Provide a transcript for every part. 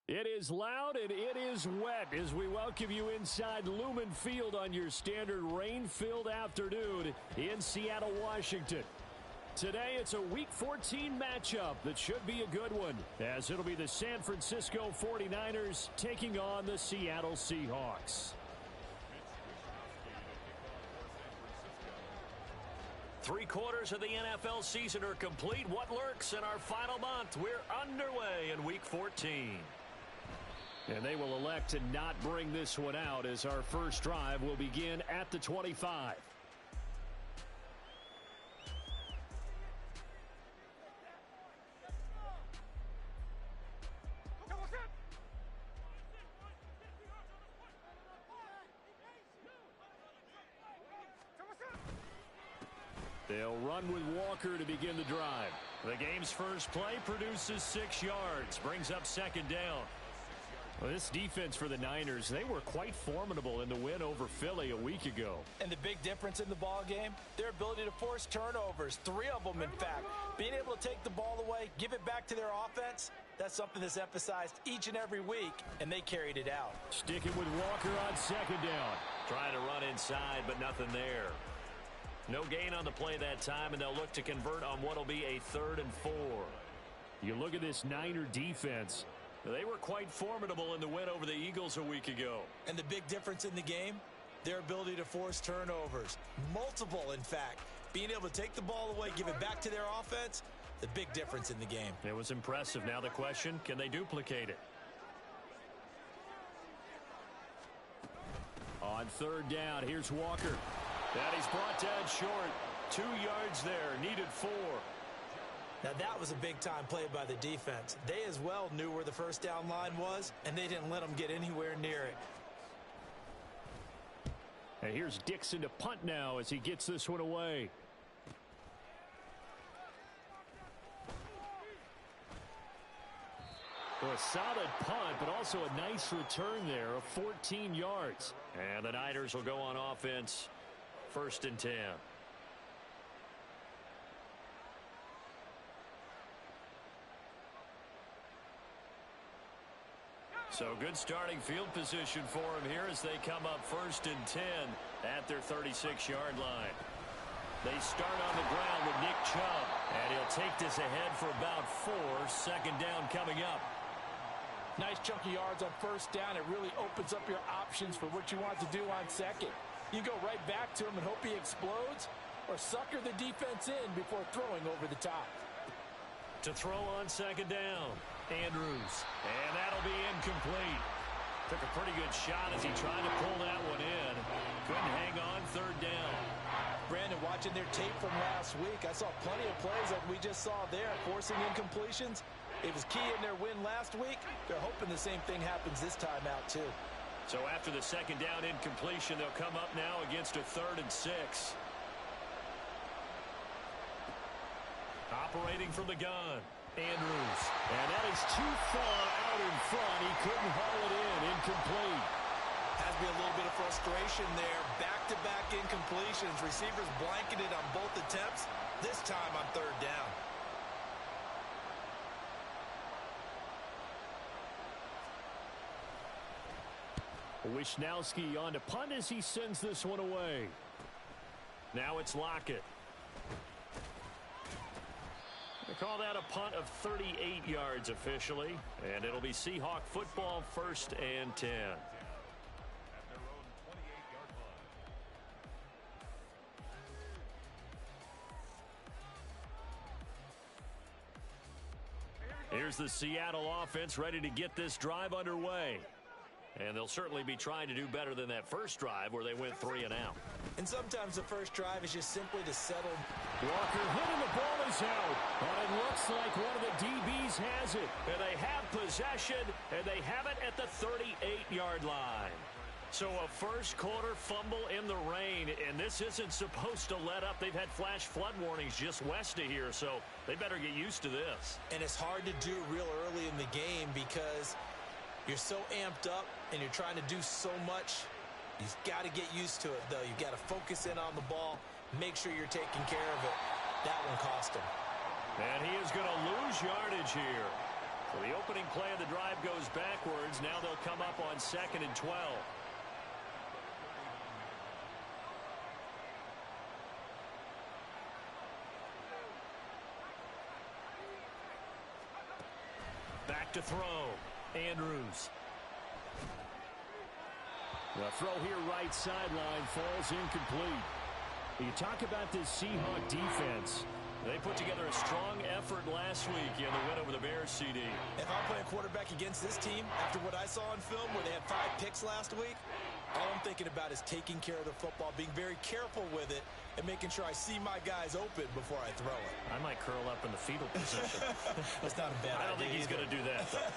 It is loud and it is wet as we welcome you inside Lumen Field on your standard rain-filled afternoon in Seattle, Washington. Today it's a Week 14 matchup that should be a good one, as it'll be the San Francisco 49ers taking on the Seattle Seahawks. Three-quarters of the NFL season are complete. What lurks in our final month? We're underway in Week 14. And they will elect to not bring this one out as our first drive will begin at the 25. They'll run with Walker to begin the drive. The game's first play produces 6 yards, brings up second down. Well, this defense for the Niners, they were quite formidable in the win over Philly a week ago. And the big difference in the ball game, their ability to force turnovers, 3 of them in fact. Being able to take the ball away, give it back to their offense, that's something that's emphasized each and every week, and they carried it out. Sticking with Walker on second down. Trying to run inside, but nothing there. No gain on the play that time, and they'll look to convert on what will be a 3rd and 4. You look at this Niner defense. They were quite formidable in the win over the Eagles a week ago. And the big difference in the game, their ability to force turnovers. Multiple, in fact. Being able to take the ball away, give it back to their offense, the big difference in the game. It was impressive. Now the question, can they duplicate it? On 3rd down, here's Walker. And he's brought down short. 2 yards there, needed 4. Now that was a big-time play by the defense. They as well knew where the first down line was, and they didn't let them get anywhere near it. And here's Dixon to punt now as he gets this one away. Well, a solid punt, but also a nice return there of 14 yards. And the Niners will go on offense, 1st and 10. So good starting field position for him here as they come up 1st and 10 at their 36-yard line. They start on the ground with Nick Chubb, and he'll take this ahead for about 4. Second down coming up. Nice chunky yards on 1st down. It really opens up your options for what you want to do on 2nd. You go right back to him and hope he explodes, or sucker the defense in before throwing over the top. To throw on 2nd down, Andrews. And that'll be incomplete. Took a pretty good shot as he tried to pull that one in. Couldn't hang on 3rd down. Brandon, watching their tape from last week, I saw plenty of plays like we just saw there, forcing incompletions. It was key in their win last week. They're hoping the same thing happens this time out, too. So after the 2nd down incompletion, they'll come up now against a 3rd and 6. Operating from the gun, Andrews. And that is too far out in front. He couldn't haul it in. Incomplete. Has to be a little bit of frustration there. Back-to-back incompletions. Receivers blanketed on both attempts. This time on 3rd down. Wishnowski on to punt as he sends this one away. Now it's Lockett. They call that a punt of 38 yards officially, and it'll be Seahawk football, 1st and 10. Here's the Seattle offense ready to get this drive underway. And they'll certainly be trying to do better than that first drive where they went 3 and out. And sometimes the first drive is just simply to settle. Walker hitting, the ball is out. And it looks like one of the DBs has it. And they have possession, and they have it at the 38-yard line. So a first quarter fumble in the rain, and this isn't supposed to let up. They've had flash flood warnings just west of here, so they better get used to this. And it's hard to do real early in the game because you're so amped up and you're trying to do so much. You've got to get used to it, though. You've got to focus in on the ball, make sure you're taking care of it. That one cost him. And he is going to lose yardage here. Well, the opening play of the drive goes backwards. Now they'll come up on 2nd and 12. Back to throw. Andrews. The throw here right sideline falls incomplete. You talk about this Seahawk defense. They put together a strong effort last week in the win over the Bears, CD. If I'm playing quarterback against this team, after what I saw on film where they had 5 picks last week, all I'm thinking about is taking care of the football, being very careful with it, and making sure I see my guys open before I throw it. I might curl up in the fetal position. That's not a bad idea. I don't think he's going to do that, though.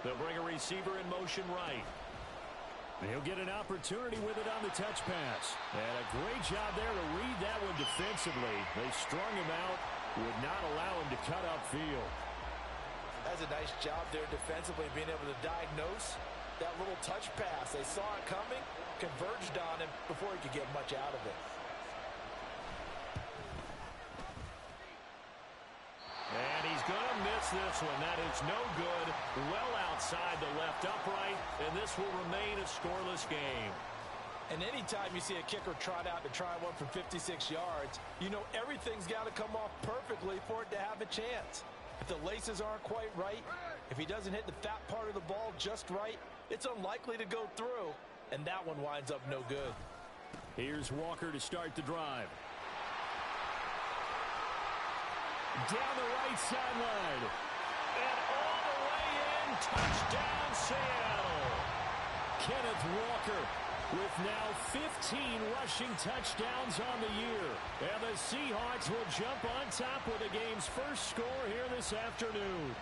They'll bring a receiver in motion right. He'll get an opportunity with it on the touch pass. And a great job there to read that one defensively. They strung him out, would not allow him to cut upfield. That's a nice job there defensively, being able to diagnose that little touch pass. They saw it coming, converged on him before he could get much out of it. And he's going to miss this one. That is no good. Well outside the left upright, and this will remain a scoreless game. And anytime you see a kicker trot out to try one from 56 yards, you know everything's got to come off perfectly for it to have a chance. If the laces aren't quite right, if he doesn't hit the fat part of the ball just right, it's unlikely to go through, and that one winds up no good. Here's Walker to start the drive. Down the right sideline. And all the way in. Touchdown, Seattle. Kenneth Walker with now 15 rushing touchdowns on the year. And the Seahawks will jump on top with the game's first score here this afternoon.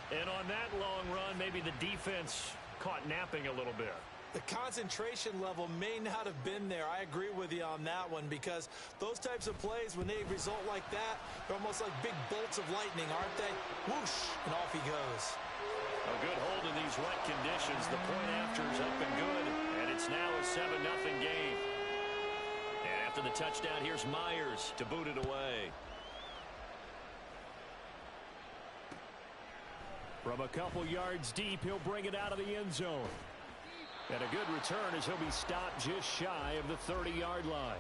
And on that long run, maybe the defense caught napping a little bit. The concentration level may not have been there. I agree with you on that one, because those types of plays, when they result like that, they're almost like big bolts of lightning, aren't they? Whoosh, and off he goes. A good hold in these wet conditions. The point after is up and good, and it's now a 7-0 game. And after the touchdown, here's Myers to boot it away. From a couple yards deep, he'll bring it out of the end zone. And a good return as he'll be stopped just shy of the 30-yard line.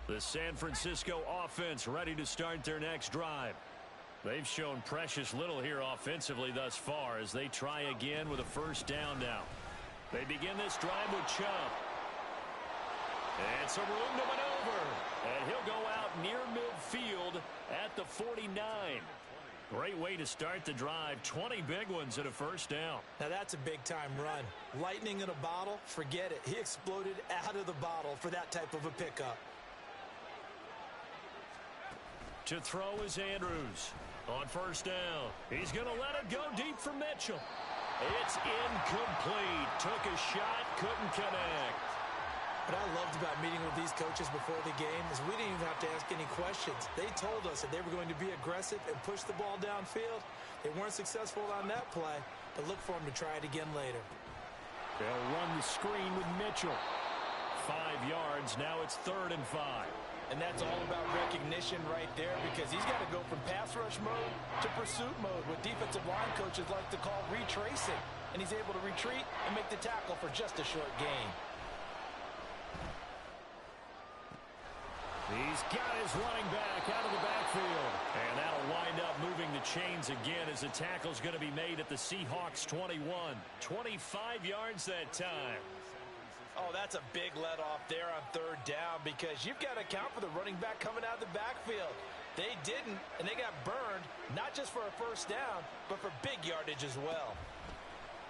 The San Francisco offense ready to start their next drive. They've shown precious little here offensively thus far as they try again with a first down now. They begin this drive with Chubb. And some room to maneuver. And he'll go out near midfield at the 49. Great way to start the drive. 20 big ones at a first down. Now that's a big-time run. Lightning in a bottle, forget it. He exploded out of the bottle for that type of a pickup. To throw is Andrews. On first down, he's going to let it go deep for Mitchell. It's incomplete. Took a shot, couldn't connect. What I loved about meeting with these coaches before the game is we didn't even have to ask any questions. They told us that they were going to be aggressive and push the ball downfield. They weren't successful on that play, but look for them to try it again later. They'll run the screen with Mitchell. 5 yards, now it's 3rd and 5. And that's all about recognition right there, because he's got to go from pass rush mode to pursuit mode, what defensive line coaches like to call retracing. And he's able to retreat and make the tackle for just a short gain. He's got his running back out of the backfield. And that'll wind up moving the chains again as the tackle's going to be made at the Seahawks 21. 25 yards that time. Oh, that's a big let off there on 3rd down, because you've got to account for the running back coming out of the backfield. They didn't, and they got burned, not just for a first down, but for big yardage as well.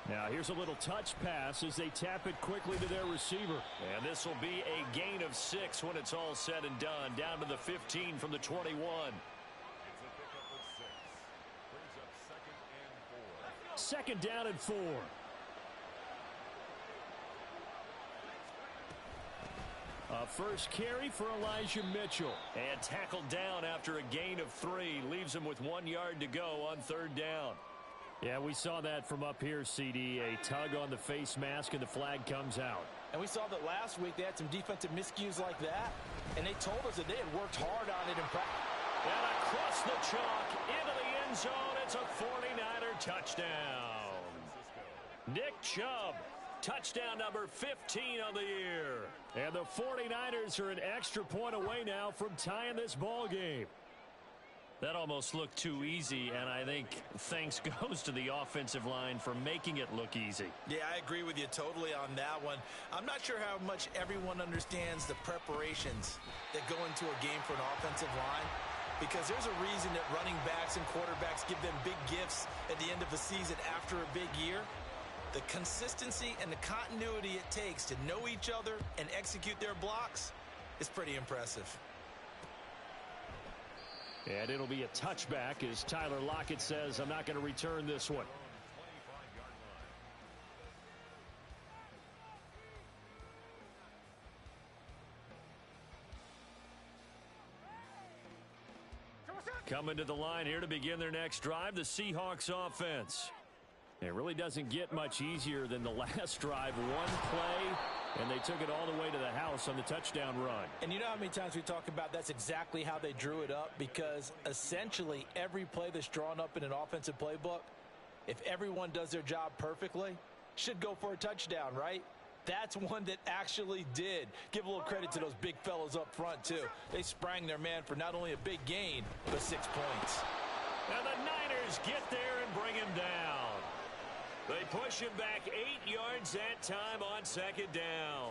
Now here's a little touch pass as they tap it quickly to their receiver. And this will be a gain of 6 when it's all said and done. Down to the 15 from the 21. Second down and 4. A first carry for Elijah Mitchell. And tackled down after a gain of 3. Leaves him with 1 yard to go on 3rd down. Yeah, we saw that from up here, CD. A tug on the face mask, and the flag comes out. And we saw that last week they had some defensive miscues like that. And they told us that they had worked hard on it in practice. And across the chalk, into the end zone, it's a 49er touchdown. Nick Chubb. Touchdown number 15 on the year. And the 49ers are an extra point away now from tying this ball game. That almost looked too easy, and I think thanks goes to the offensive line for making it look easy. Yeah, I agree with you totally on that one. I'm not sure how much everyone understands the preparations that go into a game for an offensive line, because there's a reason that running backs and quarterbacks give them big gifts at the end of the season after a big year. The consistency and the continuity it takes to know each other and execute their blocks is pretty impressive. And it'll be a touchback as Tyler Lockett says, I'm not going to return this one. Coming to the line here to begin their next drive, the Seahawks offense. It really doesn't get much easier than the last drive. One play, and they took it all the way to the house on the touchdown run. And you know how many times we talk about that's exactly how they drew it up, because essentially every play that's drawn up in an offensive playbook, if everyone does their job perfectly, should go for a touchdown, right? That's one that actually did. Give a little credit to those big fellows up front, too. They sprang their man for not only a big gain, but 6 points. And the Niners get there and bring him down. They push him back 8 yards that time on 2nd down.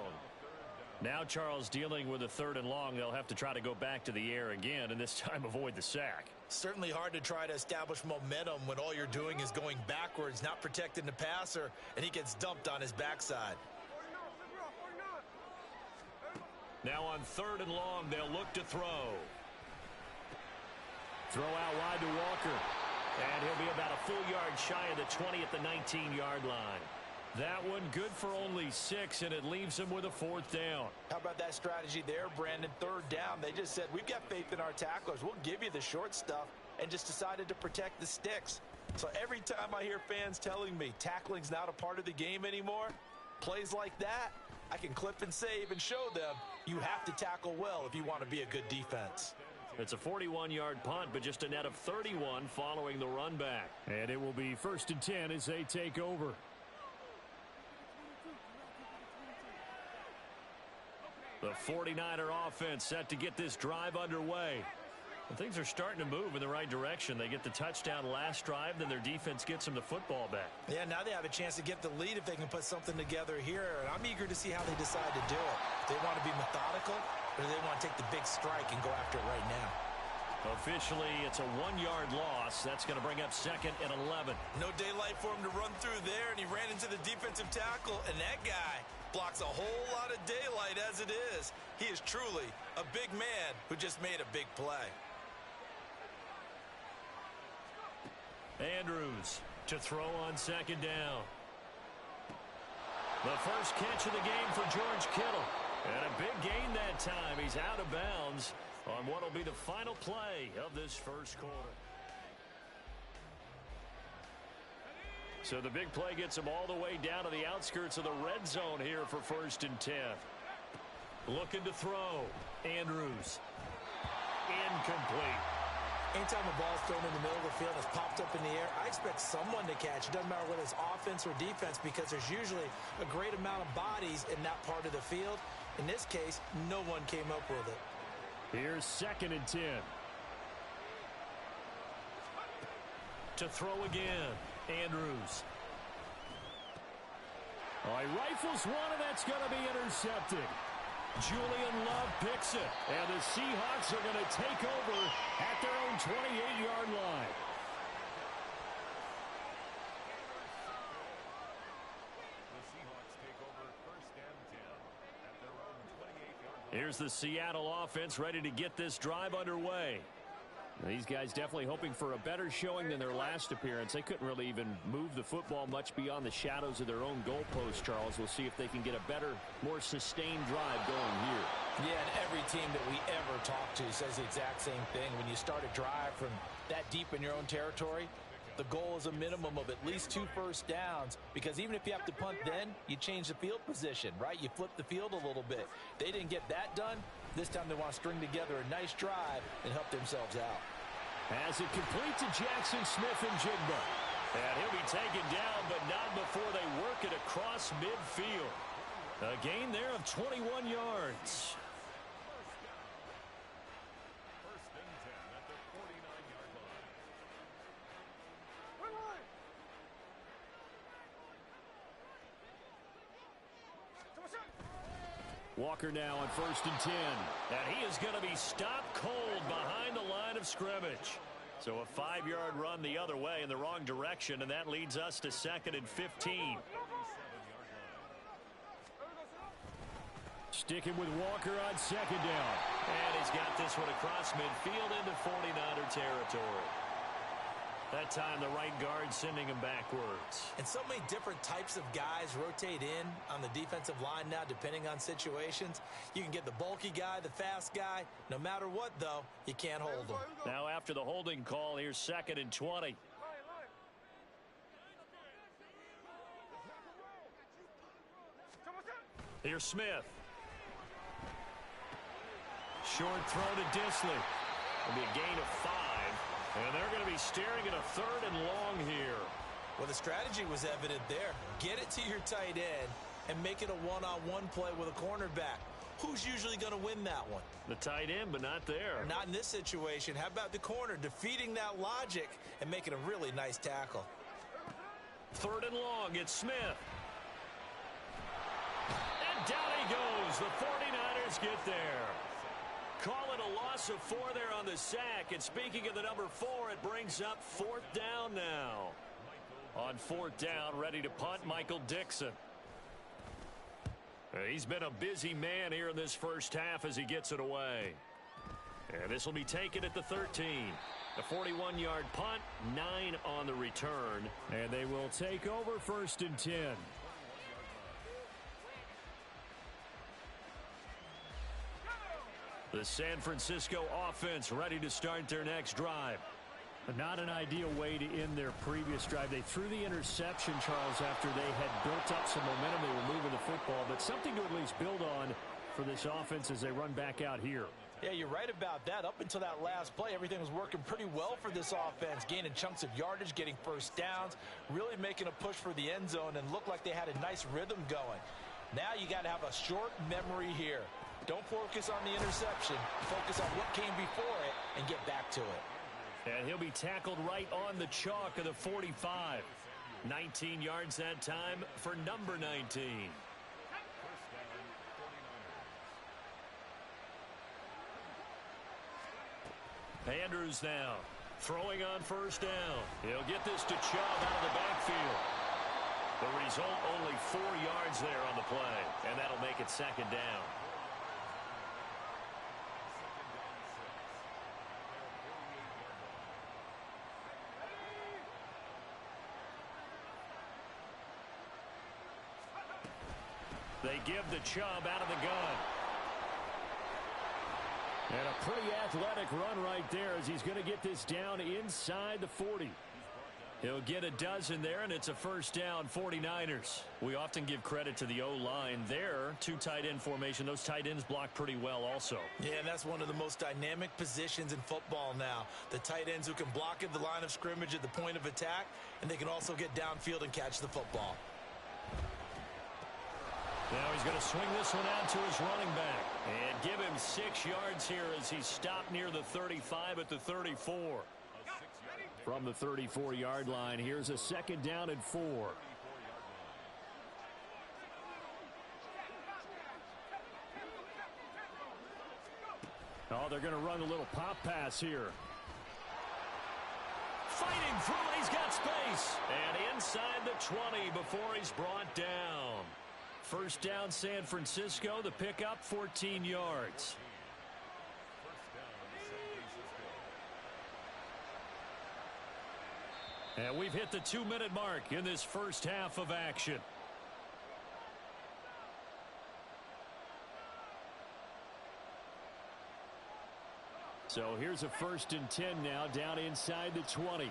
Now Charles dealing with a 3rd and long. They'll have to try to go back to the air again, and this time avoid the sack. Certainly hard to try to establish momentum when all you're doing is going backwards, not protecting the passer, and he gets dumped on his backside. Now on 3rd and long, they'll look to throw. Throw out wide to Walker. And he'll be about a full yard shy of the 20 at the 19-yard line. That one good for only 6, and it leaves him with a 4th down. How about that strategy there, Brandon? 3rd down. They just said, we've got faith in our tacklers. We'll give you the short stuff, and just decided to protect the sticks. So every time I hear fans telling me tackling's not a part of the game anymore, plays like that, I can clip and save and show them you have to tackle well if you want to be a good defense. It's a 41-yard punt, but just a net of 31 following the run back. And it will be 1st and 10 as they take over. The 49er offense set to get this drive underway. And things are starting to move in the right direction. They get the touchdown last drive, then their defense gets them the football back. Yeah, now they have a chance to get the lead if they can put something together here. And I'm eager to see how they decide to do it. They want to be methodical, or do they want to take the big strike and go after it right now? Officially, it's a 1-yard loss. That's going to bring up 2nd and 11. No daylight for him to run through there, and he ran into the defensive tackle, and that guy blocks a whole lot of daylight as it is. He is truly a big man who just made a big play. Andrews to throw on 2nd down. The first catch of the game for George Kittle. And a big gain that time. He's out of bounds on what will be the final play of this first quarter. So the big play gets him all the way down to the outskirts of the red zone here for 1st and 10. Looking to throw. Andrews. Incomplete. Anytime a ball's thrown in the middle of the field, it's popped up in the air, I expect someone to catch. It doesn't matter whether it's offense or defense, because there's usually a great amount of bodies in that part of the field. In this case, no one came up with it. Here's 2nd and 10. To throw again, Andrews. Oh, he rifles one, and that's going to be intercepted. Julian Love picks it, and the Seahawks are going to take over at their own 28-yard line. Here's the Seattle offense ready to get this drive underway. These guys definitely hoping for a better showing than their last appearance. They couldn't really even move the football much beyond the shadows of their own goalpost, Charles. We'll see if they can get a better, more sustained drive going here. Yeah, and every team that we ever talk to says the exact same thing. When you start a drive from that deep in your own territory, the goal is a minimum of at least 2 first downs, because even if you have to punt then, you change the field position, right? You flip the field a little bit. They didn't get that done. This time they want to string together a nice drive and help themselves out. As it complete to Jackson Smith-Njigba. And he'll be taken down, but not before they work it across midfield. A gain there of 21 yards. Walker now on 1st and 10. And he is going to be stopped cold behind the line of scrimmage. So a 5-yard run the other way in the wrong direction, and that leads us to 2nd and 15. Sticking with Walker on 2nd down. And he's got this one across midfield into 49er territory. That time the right guard sending him backwards. And so many different types of guys rotate in on the defensive line now, depending on situations. You can get the bulky guy, the fast guy. No matter what, though, you can't hold them. Now after the holding call, here's 2nd and 20. Here's Smith. Short throw to Disley. It'll be a gain of 5. And they're going to be staring at a 3rd and long here. Well, the strategy was evident there. Get it to your tight end and make it a one-on-one play with a cornerback. Who's usually going to win that one? The tight end, but not there. Not in this situation. How about the corner defeating that logic and making a really nice tackle? 3rd and long. It's Smith. And down he goes. The 49ers get there. Call it a loss of 4 there on the sack. And speaking of the number 4, it brings up 4th down now. On 4th down, ready to punt, Michael Dixon. He's been a busy man here in this first half as he gets it away. And this will be taken at the 13. A 41-yard punt, 9 on the return. And they will take over 1st and 10. The San Francisco offense ready to start their next drive. Not an ideal way to end their previous drive. They threw the interception, Charles, after they had built up some momentum. They were moving the football, but something to at least build on for this offense as they run back out here. Yeah, you're right about that. Up until that last play, everything was working pretty well for this offense, gaining chunks of yardage, getting first downs, really making a push for the end zone, and looked like they had a nice rhythm going. Now you got to have a short memory here. Don't focus on the interception. Focus on what came before it and get back to it. And he'll be tackled right on the chalk of the 45. 19 yards that time for number 19. Andrews now throwing on 1st down. He'll get this to Chubb out of the backfield. The result, only 4 yards there on the play, and that'll make it 2nd down. They give the Chubb out of the gun. And a pretty athletic run right there as he's going to get this down inside the 40. He'll get a dozen there, and it's a 1st down, 49ers. We often give credit to the O-line there. 2 tight end formation. Those tight ends block pretty well also. Yeah, and that's one of the most dynamic positions in football now. The tight ends who can block at the line of scrimmage at the point of attack, and they can also get downfield and catch the football. Now he's going to swing this one out to his running back and give him 6 yards here as he's stopped near the 35 at the 34. From the 34-yard line, here's a 2nd down and 4. Oh, they're going to run a little pop pass here. Fighting through it, he's got space. And inside the 20 before he's brought down. 1st down, San Francisco. The pickup, 14 yards. And we've hit the 2-minute mark in this first half of action. So here's a 1st and 10 now, down inside the 20.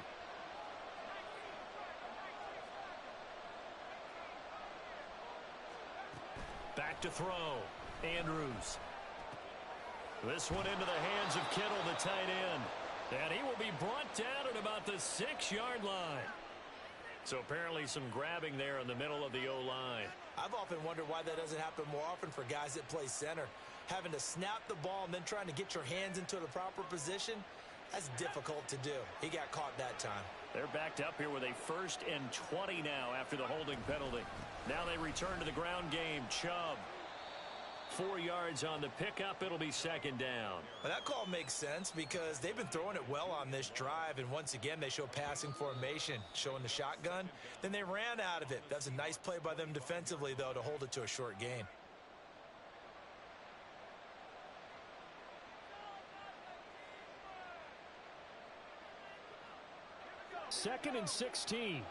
Back to throw. Andrews. This one into the hands of Kittle, the tight end. And he will be brought down at about the 6-yard line. So apparently some grabbing there in the middle of the O-line. I've often wondered why that doesn't happen more often for guys that play center. Having to snap the ball and then trying to get your hands into the proper position, that's difficult to do. He got caught that time. They're backed up here with a 1st and 20 now after the holding penalty. Now they return to the ground game. Chubb. 4 yards on the pickup. It'll be 2nd down. Well, that call makes sense because they've been throwing it well on this drive, and once again they show passing formation, showing the shotgun. Then they ran out of it. That's a nice play by them defensively, though, to hold it to a short gain. Second and 16.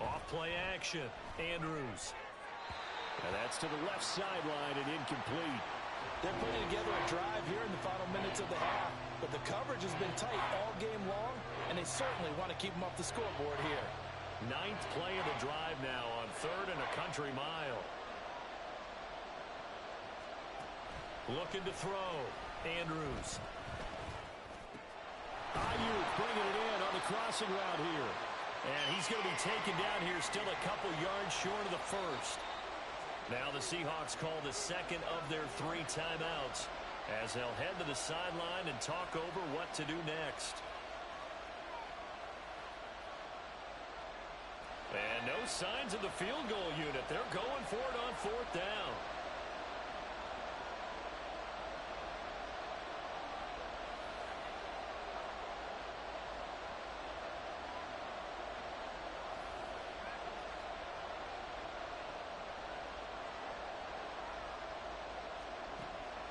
Off-play action. Andrews. And that's to the left sideline and incomplete. They're putting together a drive here in the final minutes of the half, but the coverage has been tight all game long, and they certainly want to keep them off the scoreboard here. 9th play of the drive now on 3rd and a country mile. Looking to throw. Andrews. Ayuk bringing it in on the crossing route here. And he's going to be taken down here, still a couple yards short of the 1st. Now the Seahawks call the 2nd of their 3 timeouts as they'll head to the sideline and talk over what to do next. And no signs of the field goal unit. They're going for it on 4th down.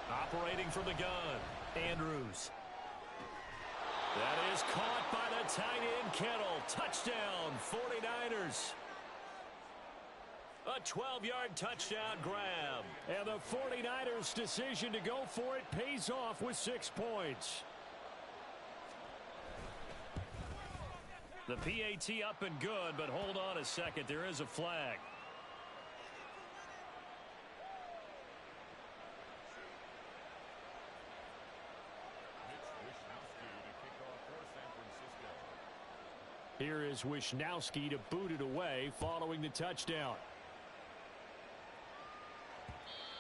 Operating from the gun, Andrews. That is caught by the tight end, Kittle. Touchdown, 49ers. A 12-yard touchdown grab. And the 49ers' decision to go for it pays off with 6 points. The PAT up and good, but hold on a second. There is a flag. Here is Wishnowski to boot it away following the touchdown.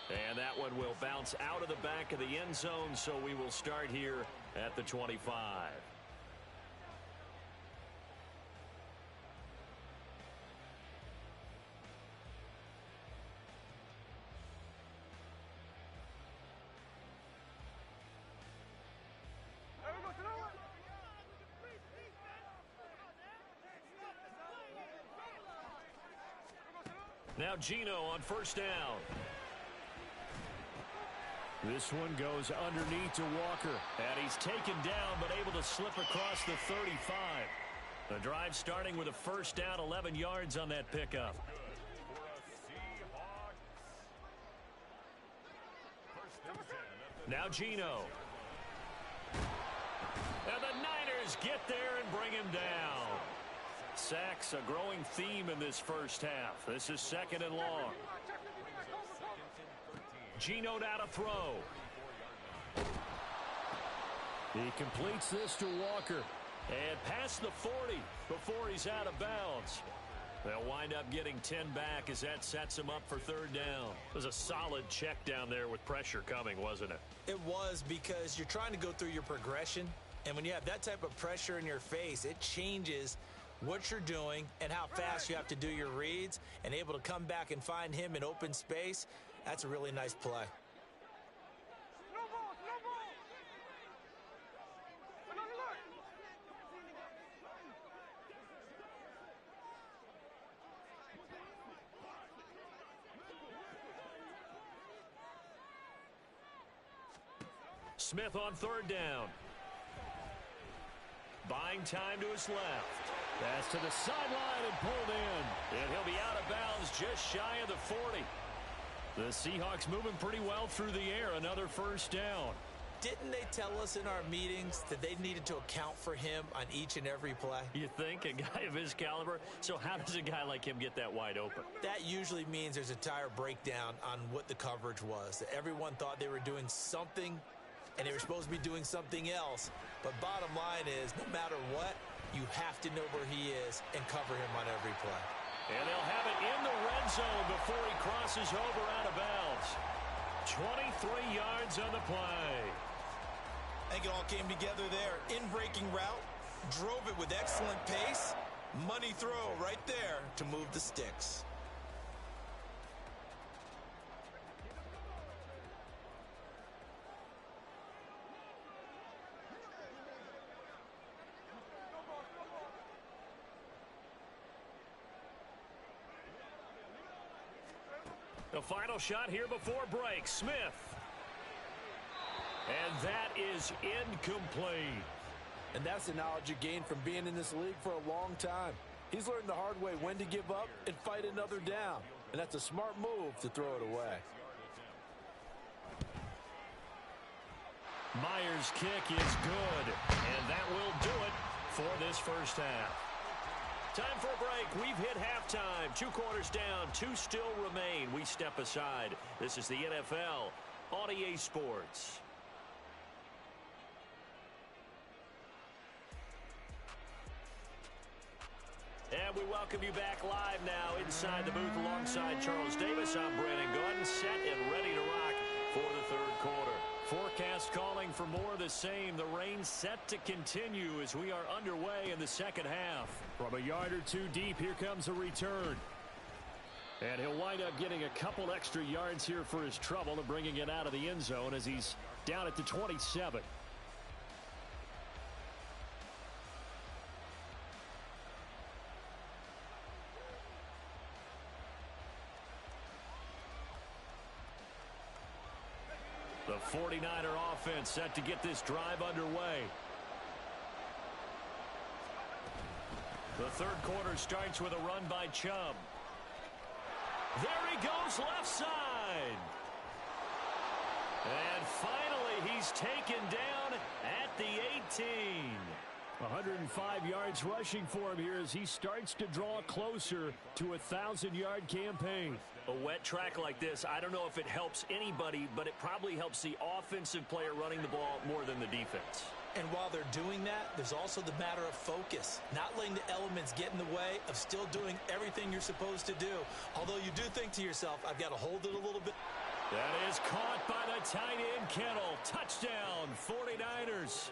And that one will bounce out of the back of the end zone, so we will start here at the 25. Now Geno on 1st down. This one goes underneath to Walker. And he's taken down but able to slip across the 35. The drive starting with a 1st down, 11 yards on that pickup. Now Geno. And the Niners get there and bring him down. Sacks, a growing theme in this first half. This is 2nd and long. Geno now to throw. He completes this to Walker. And past the 40 before he's out of bounds. They'll wind up getting 10 back as that sets him up for 3rd down. It was a solid check down there with pressure coming, wasn't it? It was, because you're trying to go through your progression. And when you have that type of pressure in your face, it changes what you're doing and how fast you have to do your reads, and able to come back and find him in open space. That's a really nice play. Smith on third down. Buying time to his left. Pass to the sideline and pulled in. And he'll be out of bounds just shy of the 40. The Seahawks moving pretty well through the air. Another first down. Didn't they tell us in our meetings that they needed to account for him on each and every play? You think? A guy of his caliber? So how does a guy like him get that wide open? That usually means there's a tire breakdown on what the coverage was. Everyone thought they were doing something, and they were supposed to be doing something else. But bottom line is, no matter what, you have to know where he is and cover him on every play. And they'll have it in the red zone before he crosses over out of bounds. 23 yards on the play. I think it all came together there. In-breaking route, drove it with excellent pace. Money throw right there to move the sticks. The final shot here before break. Smith. And that is incomplete. And that's the knowledge you gain from being in this league for a long time. He's learned the hard way when to give up and fight another down. And that's a smart move to throw it away. Myers' kick is good. And that will do it for this first half. Time for a break. We've hit halftime. 2 quarters down. 2 still remain. We step aside. This is the NFL on EA Sports. And we welcome you back live now inside the booth alongside Charles Davis. I'm Brandon Gordon, set and ready to rock for the third quarter. Forecast calling for more of the same. The rain set to continue as we are underway in the second half. From a yard or two deep, here comes a return. And he'll wind up getting a couple extra yards here for his trouble and bringing it out of the end zone as he's down at the 27. The 49er offense set to get this drive underway. The third quarter starts with a run by Chubb. There he goes, left side. And finally, he's taken down at the 18. 105 yards rushing for him here as he starts to draw closer to a 1,000-yard campaign. A wet track like this, I don't know if it helps anybody, but it probably helps the offensive player running the ball more than the defense. And while they're doing that, there's also the matter of focus. Not letting the elements get in the way of still doing everything you're supposed to do. Although you do think to yourself, I've got to hold it a little bit. That is caught by the tight end, Kittle. Touchdown, 49ers.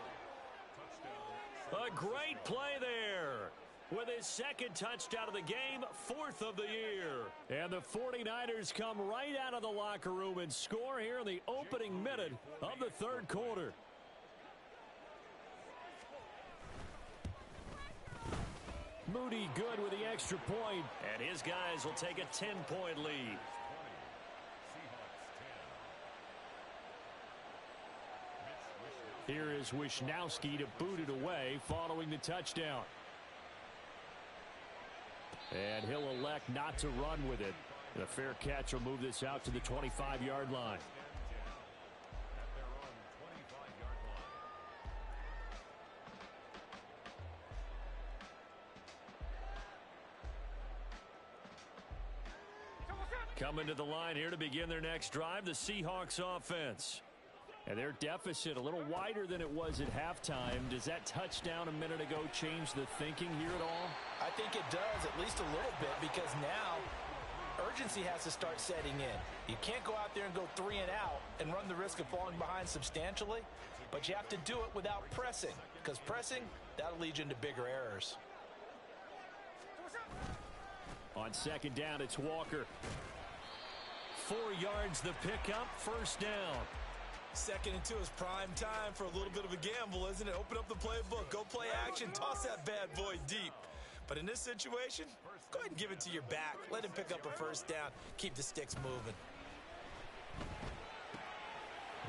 A great play there. With his second touchdown of the game, 4th of the year. And the 49ers come right out of the locker room and score here in the opening minute of the third quarter. Moody good with the extra point, and his guys will take a 10-point lead. Here is Wisnowski to boot it away following the touchdown. And he'll elect not to run with it. And a fair catch will move this out to the 25-yard line. Coming to the line here to begin their next drive, the Seahawks offense. And their deficit a little wider than it was at halftime. Does that touchdown a minute ago change the thinking here at all? I think it does, at least a little bit, because now urgency has to start setting in. You can't go out there and go 3 and out and run the risk of falling behind substantially, but you have to do it without pressing, because pressing, that'll lead you into bigger errors. On second down, it's Walker. 4 yards the pickup, first down. 2nd and 2 is prime time for a little bit of a gamble, isn't it? Open up the playbook, go play action, toss that bad boy deep. But in this situation, go ahead and give it to your back. Let him pick up a first down. Keep the sticks moving.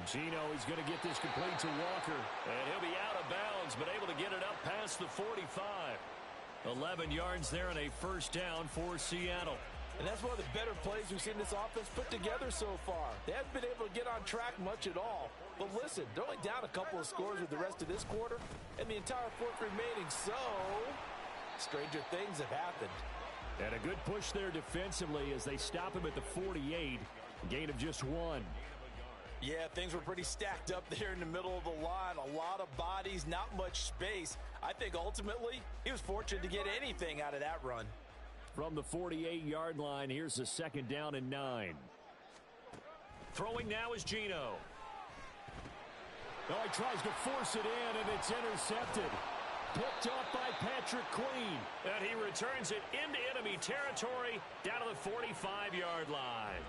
Gino is going to get this complete to Walker. And he'll be out of bounds, but able to get it up past the 45. 11 yards there and a first down for Seattle. And that's one of the better plays we've seen this offense put together so far. They haven't been able to get on track much at all. But listen, they're only down a couple of scores with the rest of this quarter and the entire fourth remaining. So, stranger things have happened. And a good push there defensively as they stop him at the 48. Gain of just 1. Yeah, things were pretty stacked up there in the middle of the line. A lot of bodies, not much space. I think ultimately he was fortunate to get anything out of that run. From the 48-yard line, here's the second down and 9. Throwing now is Gino. Oh, he tries to force it in, and it's intercepted. Picked up by Patrick Queen. And he returns it into enemy territory down to the 45-yard line.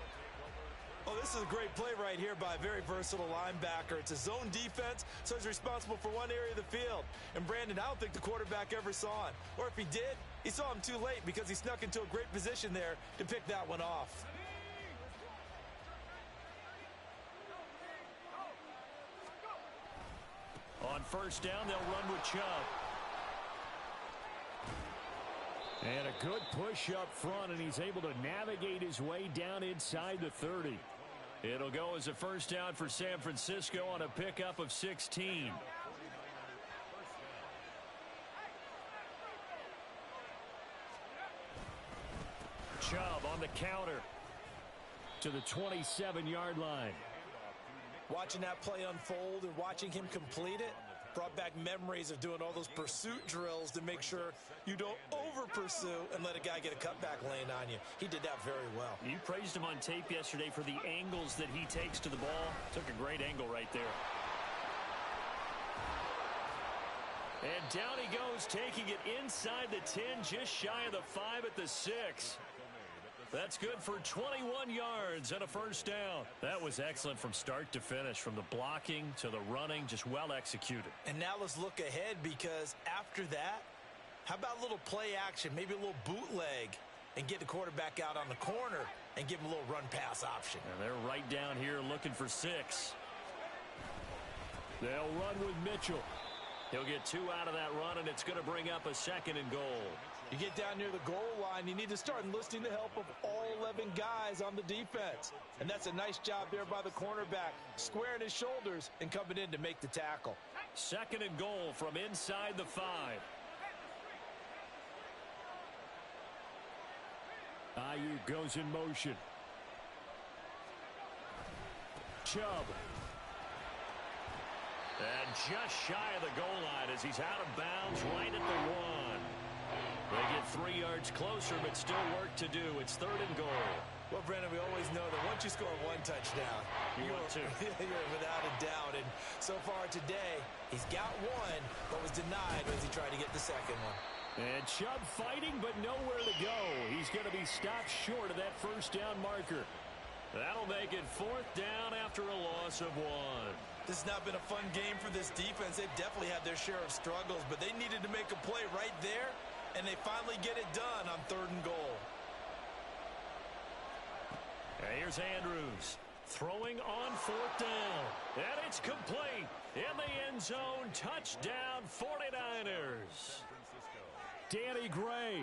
Oh, this is a great play right here by a very versatile linebacker. It's a zone defense, so he's responsible for one area of the field. And Brandon, I don't think the quarterback ever saw him. Or if he did, he saw him too late because he snuck into a great position there to pick that one off. On first down, they'll run with Chubb. And a good push up front, and he's able to navigate his way down inside the 30. It'll go as a first down for San Francisco on a pickup of 16. Chubb on the counter to the 27-yard line. Watching that play unfold and watching him complete it brought back memories of doing all those pursuit drills to make sure you don't over-pursue and let a guy get a cutback lane on you. He did that very well. You praised him on tape yesterday for the angles that he takes to the ball. Took a great angle right there. And down he goes, taking it inside the 10, just shy of the 5 at the 6. That's good for 21 yards and a first down. That was excellent from start to finish, from the blocking to the running, just well executed. And now let's look ahead, because after that, how about a little play action, maybe a little bootleg, and get the quarterback out on the corner and give him a little run-pass option. And they're right down here looking for 6. They'll run with Mitchell. He'll get 2 out of that run, and it's going to bring up a second and goal. You get down near the goal line, you need to start enlisting the help of all 11 guys on the defense. And that's a nice job there by the cornerback, squaring his shoulders and coming in to make the tackle. Second and goal from inside the 5. Ayuk goes in motion. Chubb. And just shy of the goal line as he's out of bounds right at the 1. They get 3 yards closer, but still work to do. It's third and goal. Well, Brandon, we always know that once you score 1 touchdown, you're without a doubt. And so far today, he's got 1, but was denied as he tried to get the second one. And Chubb fighting, but nowhere to go. He's going to be stopped short of that first down marker. That'll make it 4th down after a loss of 1. This has not been a fun game for this defense. They've definitely had their share of struggles, but they needed to make a play right there, and they finally get it done on 3rd and goal. And here's Andrews throwing on 4th down. And it's complete. In the end zone, touchdown 49ers. Danny Gray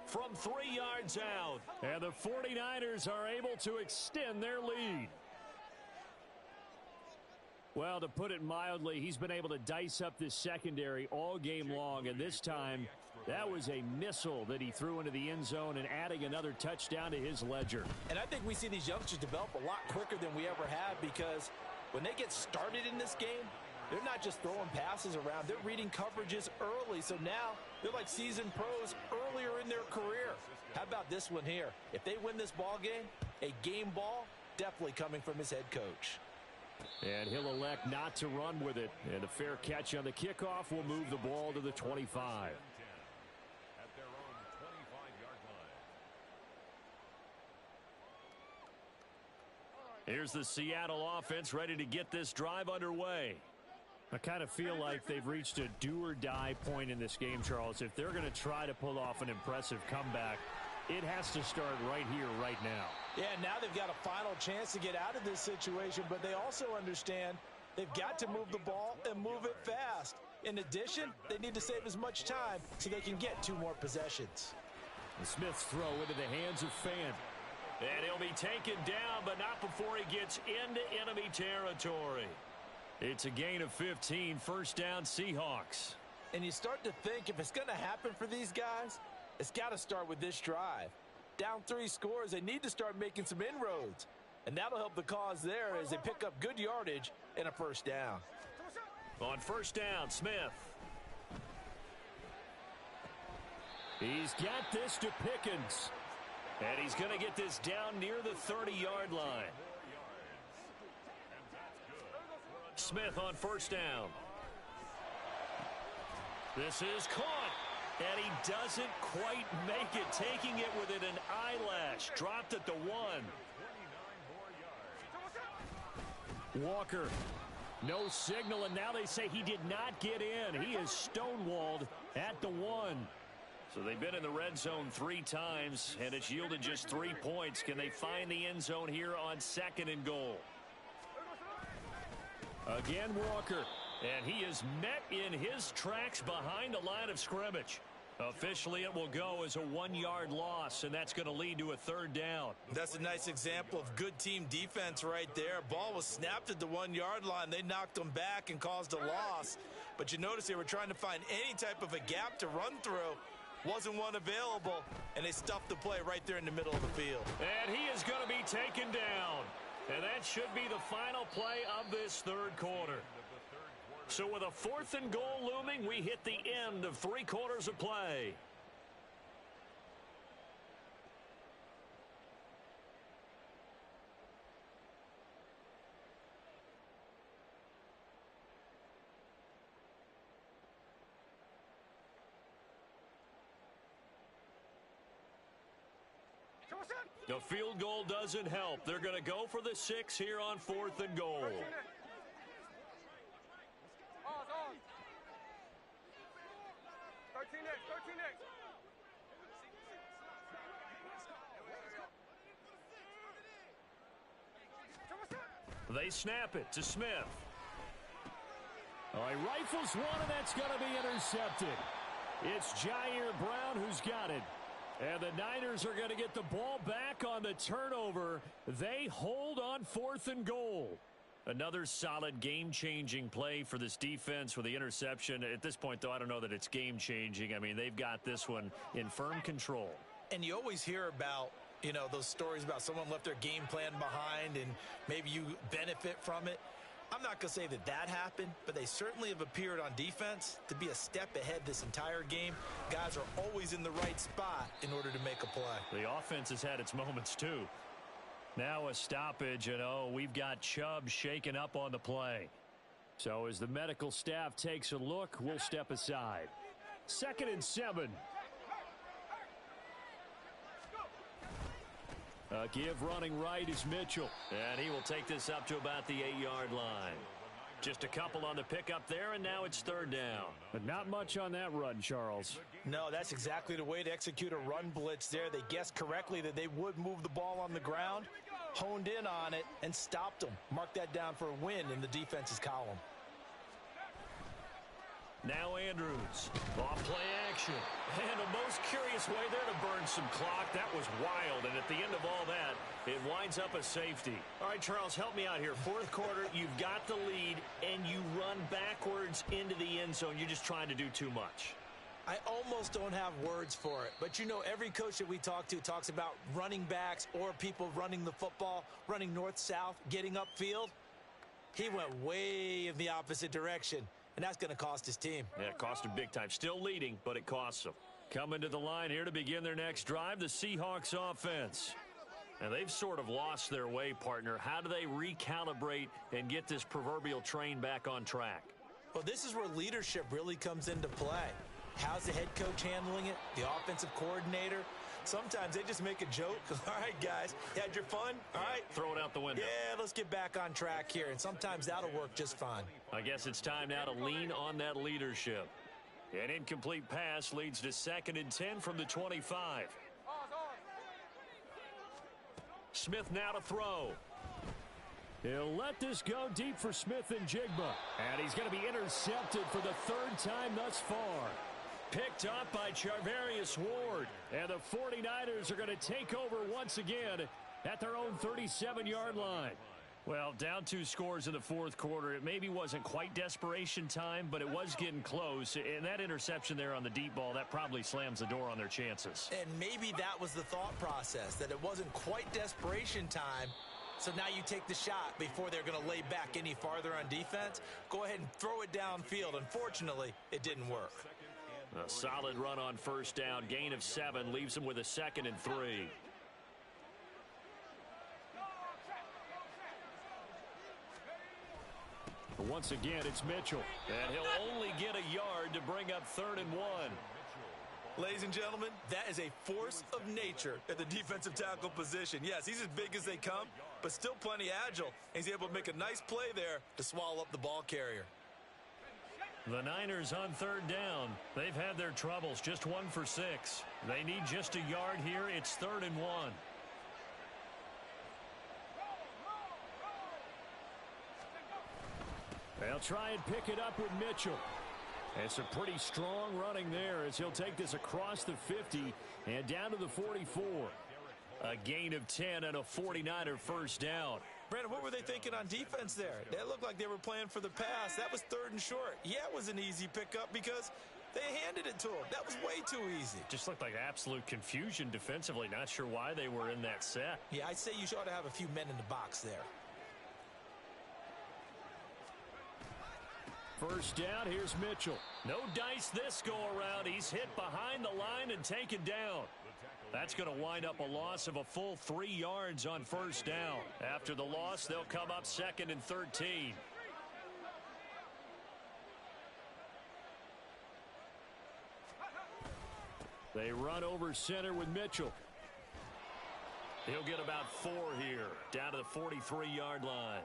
from 3 yards out. And the 49ers are able to extend their lead. Well, to put it mildly, he's been able to dice up this secondary all game long, and this time that was a missile that he threw into the end zone and adding another touchdown to his ledger. And I think we see these youngsters develop a lot quicker than we ever have, because when they get started in this game, they're not just throwing passes around, they're reading coverages early. So now they're like seasoned pros earlier in their career. How about this one here? If they win this ball game, a game ball definitely coming from his head coach. And he'll elect not to run with it. And a fair catch on the kickoff will move the ball to the 25. Here's the Seattle offense ready to get this drive underway. I kind of feel like they've reached a do-or-die point in this game, Charles. If they're going to try to pull off an impressive comeback, It has to start right here, right now. Yeah, now they've got a final chance to get out of this situation, but they also understand they've got to move the ball and move it fast. In addition, they need to save as much time so they can get 2 more possessions. The Smith's throw into the hands of Fan. And he'll be taken down, but not before he gets into enemy territory. It's a gain of 15, first down Seahawks. And you start to think if it's going to happen for these guys, it's got to start with this drive. Down 3 scores, they need to start making some inroads. And that'll help the cause there as they pick up good yardage and a first down. On first down, Smith. He's got this to Pickens. And he's going to get this down near the 30-yard line. Smith on first down. This is caught. And he doesn't quite make it, taking it within an eyelash. Dropped at the 1. Walker. No signal, and now they say he did not get in. He is stonewalled at the 1. So they've been in the red zone 3 times, and it's yielded just 3 points. Can they find the end zone here on 2nd and goal? Again, Walker. And he is met in his tracks behind the line of scrimmage. Officially, it will go as a 1-yard loss, and that's going to lead to a 3rd down. That's a nice example of good team defense right there. Ball was snapped at the 1-yard line. They knocked them back and caused a loss. But you notice they were trying to find any type of a gap to run through. Wasn't one available, and they stuffed the play right there in the middle of the field. And he is going to be taken down. And that should be the final play of this 3rd quarter. So with a 4th and goal looming, we hit the end of 3 quarters of play. The field goal doesn't help. They're going to go for the 6 here on 4th and goal. They snap it to Smith. All right, rifles one, and that's going to be intercepted. It's Jair Brown who's got it. And the Niners are going to get the ball back on the turnover. They hold on 4th and goal. Another solid game-changing play for this defense with the interception. At this point, though, I don't know that it's game-changing. I mean, they've got this one in firm control. And you always hear about, you know, those stories about someone left their game plan behind and maybe you benefit from it. I'm not going to say that that happened, but they certainly have appeared on defense to be a step ahead this entire game. Guys are always in the right spot in order to make a play. The offense has had its moments, too. Now a stoppage, and we've got Chubb shaken up on the play. So as the medical staff takes a look, we'll step aside. 2nd and 7. Give running right is Mitchell. And he will take this up to about the 8-yard line. Just a couple on the pickup there, and now it's 3rd down. But not much on that run, Charles. No, that's exactly the way to execute a run blitz there. They guessed correctly that they would move the ball on the ground, honed in on it, and stopped them. Mark that down for a win in the defense's column. Now Andrews, off play action. And the most curious way there to burn some clock. That was wild, and at the end of all that, it winds up a safety. All right, Charles, help me out here. 4th quarter, you've got the lead, and you run backwards into the end zone. You're just trying to do too much. I almost don't have words for it, but you know every coach that we talk to talks about running backs or people running the football, running north-south, getting upfield. He went way in the opposite direction. And that's going to cost his team. Yeah, it cost him big time. Still leading, but it costs them. Coming to the line here to begin their next drive, the Seahawks offense. And they've sort of lost their way, partner. How do they recalibrate and get this proverbial train back on track? Well, this is where leadership really comes into play. How's the head coach handling it? The offensive coordinator? Sometimes they just make a joke. All right, guys, you had your fun? All right. Throw it out the window. Yeah, let's get back on track here. And sometimes that'll work just fine. I guess it's time now to lean on that leadership. An incomplete pass leads to 2nd and 10 from the 25. Smith now to throw. He'll let this go deep for Smith and Jigba. And he's going to be intercepted for the third time thus far. Picked up by Charvarius Ward. And the 49ers are going to take over once again at their own 37-yard line. Well, down 2 scores in the fourth quarter. It maybe wasn't quite desperation time, but it was getting close. And that interception there on the deep ball, that probably slams the door on their chances. And maybe that was the thought process, that it wasn't quite desperation time. So now you take the shot before they're going to lay back any farther on defense. Go ahead and throw it downfield. Unfortunately, it didn't work. A solid run on first down. Gain of 7 leaves them with a 2nd and 3. Once again, it's Mitchell. And he'll only get a yard to bring up 3rd and 1. Ladies and gentlemen, that is a force of nature at the defensive tackle position. Yes, he's as big as they come, but still plenty agile. He's able to make a nice play there to swallow up the ball carrier. The Niners on 3rd down. They've had their troubles, just 1 for 6. They need just a yard here. It's 3rd and 1. They'll try and pick it up with Mitchell. It's a pretty strong running there as he'll take this across the 50 and down to the 44. A gain of 10 and a 49er first down. Brandon, what were they thinking on defense there? That looked like they were playing for the pass. That was 3rd and short. Yeah, it was an easy pickup because they handed it to him. That was way too easy. Just looked like absolute confusion defensively. Not sure why they were in that set. Yeah, I'd say you ought to have a few men in the box there. First down, here's Mitchell. No dice this go-around. He's hit behind the line and taken down. That's going to wind up a loss of a full 3 yards on first down. After the loss, they'll come up 2nd and 13. They run over center with Mitchell. He'll get about 4 here, down to the 43-yard line.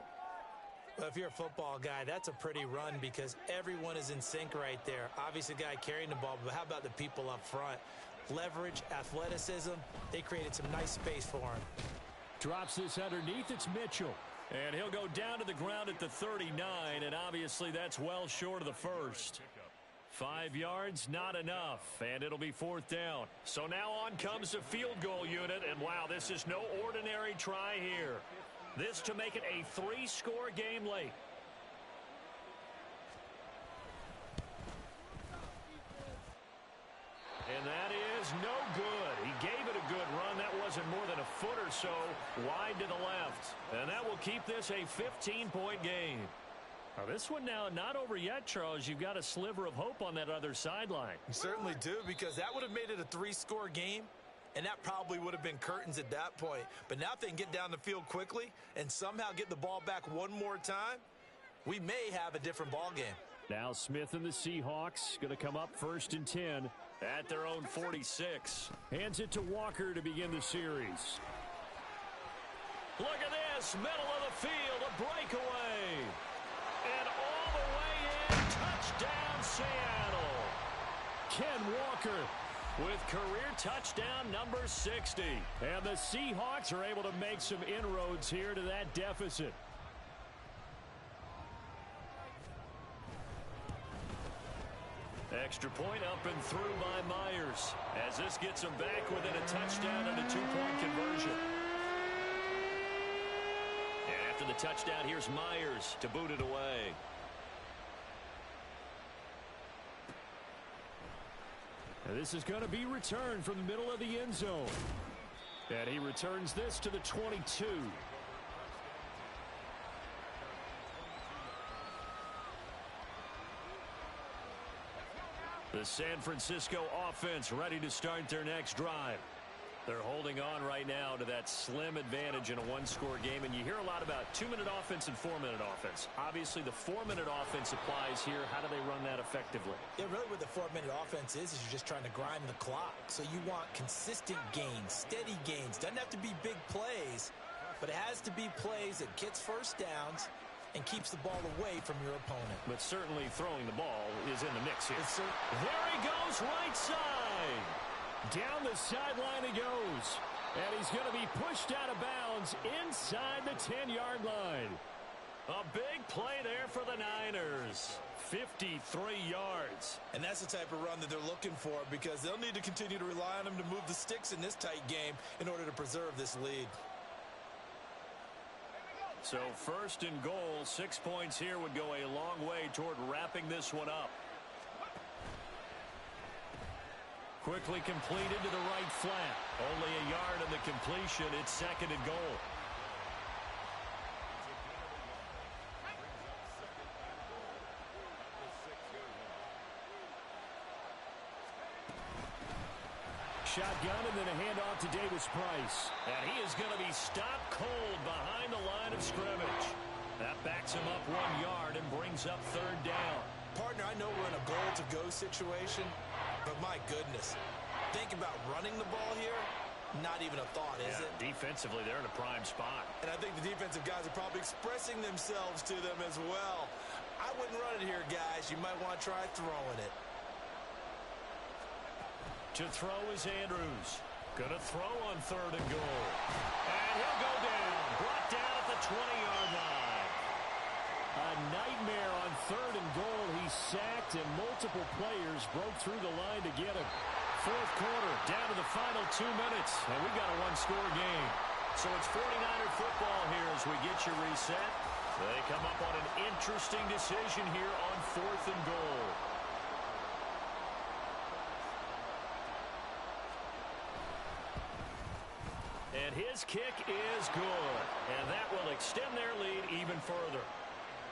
Well, if you're a football guy, that's a pretty run because everyone is in sync right there. Obviously, the guy carrying the ball, but how about the people up front? Leverage, athleticism, they created some nice space for him. Drops this underneath, it's Mitchell. And he'll go down to the ground at the 39, and obviously that's well short of the first. 5 yards, not enough, and it'll be 4th down. So now on comes the field goal unit, and wow, this is no ordinary try here. This to make it a 3-score game late. And that is no good. He gave it a good run. That wasn't more than a foot or so wide to the left. And that will keep this a 15-point game. Now, this one now not over yet, Charles. You've got a sliver of hope on that other sideline. You certainly do, because that would have made it a 3-score game. And that probably would have been curtains at that point. But now if they can get down the field quickly and somehow get the ball back one more time, we may have a different ball game. Now Smith and the Seahawks going to come up 1st and 10 at their own 46. Hands it to Walker to begin the series. Look at this, middle of the field, a breakaway. And all the way in, touchdown Seattle. Ken Walker with career touchdown number 60. And the Seahawks are able to make some inroads here to that deficit. Extra point up and through by Myers, as this gets them back within a touchdown and a 2-point conversion. And after the touchdown, here's Myers to boot it away. And this is going to be returned from the middle of the end zone. And he returns this to the 22. The San Francisco offense ready to start their next drive. They're holding on right now to that slim advantage in a 1-score game. And you hear a lot about 2-minute offense and 4-minute offense. Obviously, the 4-minute offense applies here. How do they run that effectively? Yeah, really what the 4-minute offense is you're just trying to grind the clock. So you want consistent gains, steady gains. Doesn't have to be big plays, but it has to be plays that gets first downs and keeps the ball away from your opponent. But certainly throwing the ball is in the mix here. There he goes, right side. Down the sideline he goes. And he's going to be pushed out of bounds inside the 10-yard line. A big play there for the Niners. 53 yards. And that's the type of run that they're looking for because they'll need to continue to rely on him to move the sticks in this tight game in order to preserve this lead. So first and goal, 6 points here would go a long way toward wrapping this one up. Quickly completed to the right flat. Only a yard in the completion. It's second and goal. Shotgun and then a handoff to Davis Price. And he is going to be stopped cold behind the line of scrimmage. That backs him up 1 yard and brings up third down. Partner, I know we're in a goal-to-go situation, but my goodness, think about running the ball here. Not even a thought, is it? Defensively, they're in a prime spot. And I think the defensive guys are probably expressing themselves to them as well. I wouldn't run it here, guys. You might want to try throwing it. To throw is Andrews. Gonna throw on third and goal. And he'll go down. Brought down at the 20-yard line. A nightmare on third and goal. He's sacked and multiple players broke through the line to get him. Fourth quarter, down to the final 2 minutes. And we've got a one-score game. So it's 49er football here as we get you reset. They come up on an interesting decision here on fourth and goal. And his kick is good. And that will extend their lead even further.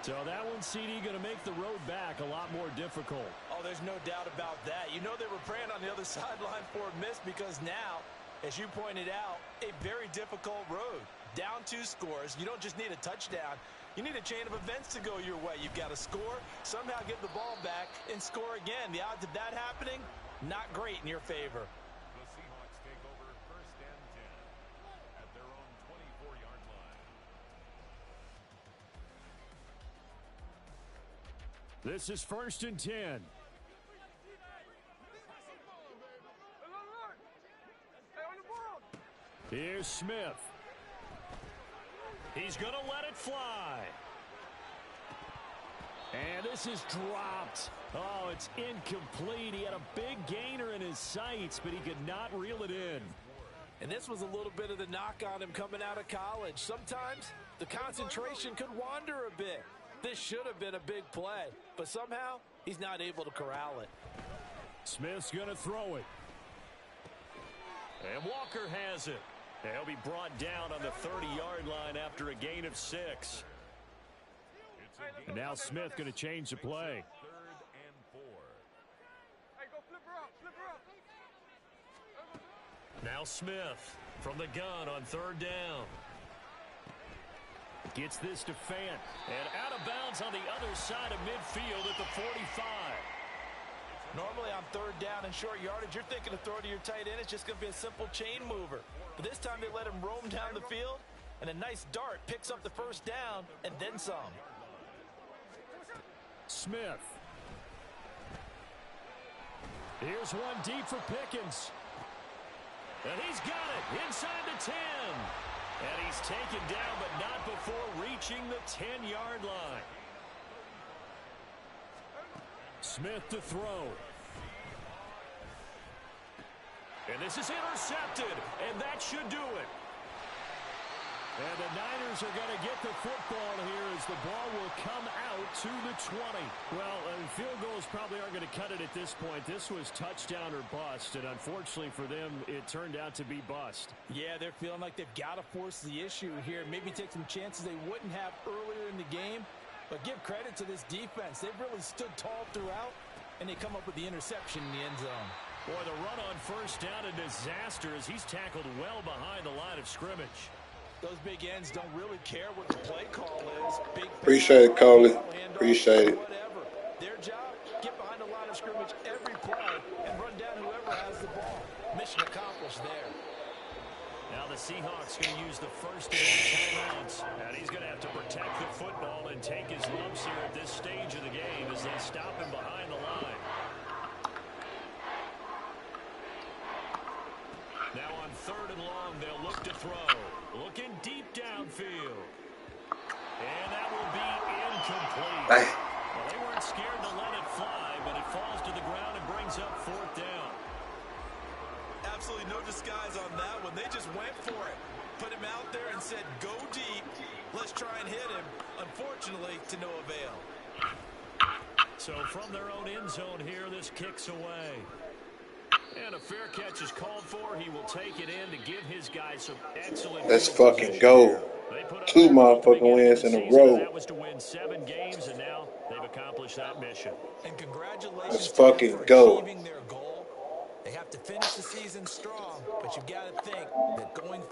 So that one, CD, going to make the road back a lot more difficult. Oh, there's no doubt about that. You know they were praying on the other sideline for a miss because now, as you pointed out, a very difficult road. Down 2 scores. You don't just need a touchdown. You need a chain of events to go your way. You've got to score, somehow get the ball back, and score again. The odds of that happening, not great in your favor. The Seahawks take over first and 10 at their own 24-yard line. This is first and 10. Here's Smith. He's going to let it fly. And this is dropped. Oh, it's incomplete. He had a big gainer in his sights, but he could not reel it in. And this was a little bit of the knock on him coming out of college. Sometimes the concentration could wander a bit. This should have been a big play, but somehow he's not able to corral it. Smith's going to throw it. And Walker has it. He'll be brought down on the 30-yard line after a gain of 6. And now Smith going to change the play. Third and 4. Now Smith from the gun on third down. Gets this to Fant. And out of bounds on the other side of midfield at the 45. Normally on third down and short yardage, you're thinking to throw to your tight end. It's just going to be a simple chain mover. But this time they let him roam down the field, and a nice dart picks up the first down and then some. Smith. Here's one deep for Pickens. And he's got it inside the 10. And he's taken down, but not before reaching the 10-yard line. Smith to throw. And this is intercepted, and that should do it. And the Niners are going to get the football here as the ball will come out to the 20. Well, field goals probably aren't going to cut it at this point. This was touchdown or bust, and unfortunately for them, it turned out to be bust. Yeah, they're feeling like they've got to force the issue here. Maybe take some chances they wouldn't have earlier in the game. But give credit to this defense. They've really stood tall throughout, and they come up with the interception in the end zone. Boy, the run on first down, a disaster as he's tackled well behind the line of scrimmage. Those big ends don't really care what the play call is. Big Appreciate it, Coley. Appreciate it. Whatever. Their job, get behind the line of scrimmage every play and run down whoever has the ball. Mission accomplished there. Now the Seahawks going to use the first of their timeouts. And he's going to have to protect the football and take his lumps here at this stage of the game as they stop him behind the line. Now on third and long they'll look to throw. Looking deep downfield. And that will be incomplete. Well, they weren't scared to let it fly, but it falls to the ground and brings up 4th down. Absolutely no disguise on that one. They just went for it. Put him out there and said, go deep. Let's try and hit him. Unfortunately, to no avail. So from their own end zone here, this kicks away. And a fair catch is called for. He will take it in to give his guys some excellent. Let's fucking go. 2 motherfucking wins in a row. That was to win 7 games, and now they've accomplished that mission. And congratulations Let's to them fucking for go. achieving their goal. They have to finish the season strong, but you've got to think that going